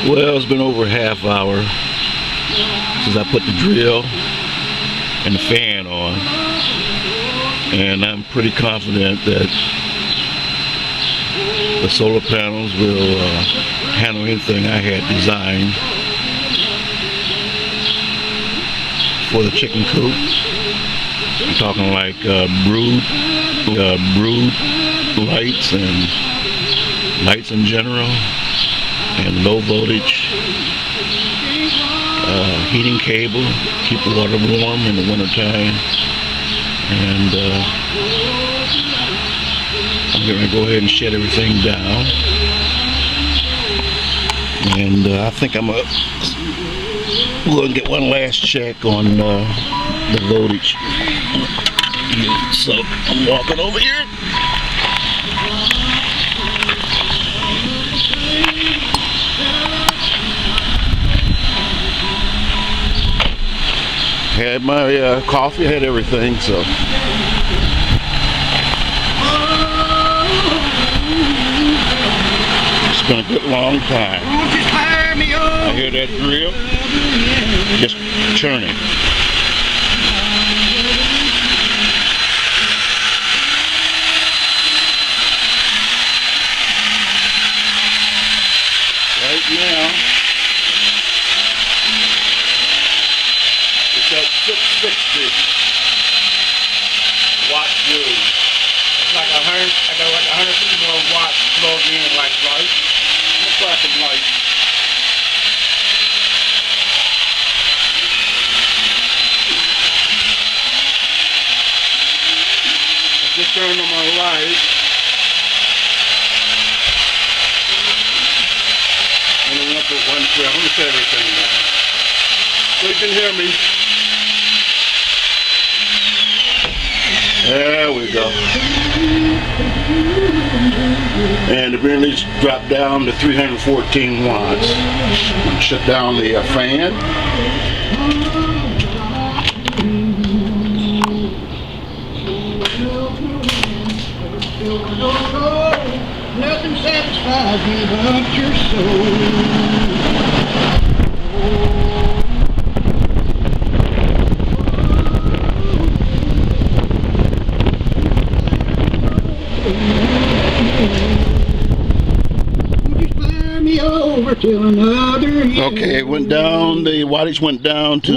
Well, it's been over a half hour since I put the drill and the fan on, and I'm pretty confident that the solar panels will handle anything I had designed for the chicken coop. I'm talking like brood lights and lights in general, and low voltage heating cable, keep the water warm in the wintertime. And I'm going to go ahead and shut everything down. And I think I'm going to get one last check on the voltage. So I'm walking over here. Had my coffee, had everything, so. It's been a good long time. I hear that drill just churning. Right now, it's at 660 watt joule. It's like I got like 150 more watts plugged in like light. Let's try some light. I just turned on my light. And it went up to 112. Let me set everything down so you can hear me. There we go. And the release dropped down to 314 watts. Shut down the fan. Nothing satisfies me but your soul. Okay, it went down, the wattage went down to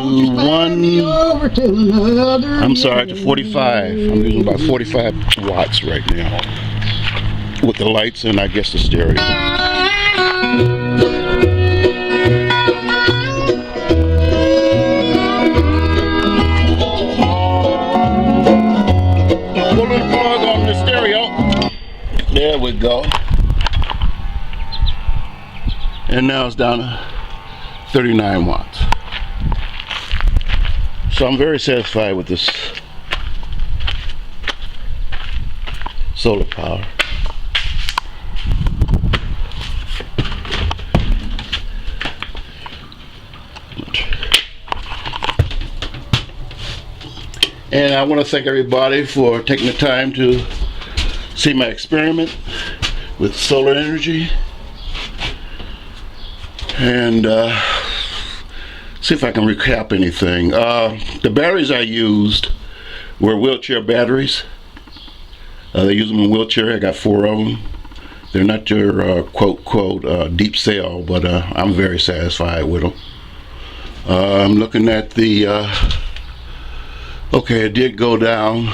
I'm sorry, to 45. I'm using about 45 watts right now with the lights and I guess the stereo. Pull the plug on the stereo. There we go. And now it's down to 39 watts. So I'm very satisfied with this solar power. And I want to thank everybody for taking the time to see my experiment with solar energy. And see if I can recap anything. The batteries I used were wheelchair batteries. They use them in wheelchair. I got 4 of them. They're not your quote deep cell, but I'm very satisfied with them. I'm looking at the okay, it did go down.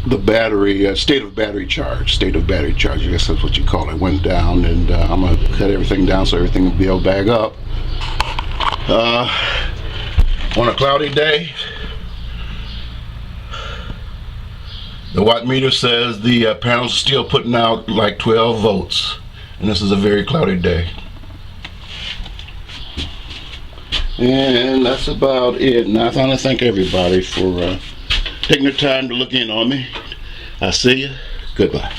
The battery, state of battery charge, I guess that's what you call it, went down, and I'm going to cut everything down so everything will be able to bag up. On a cloudy day, the watt meter says the panels are still putting out like 12 volts, and this is a very cloudy day. And that's about it. And I want to thank everybody for taking the time to look in on me. I see you. Goodbye.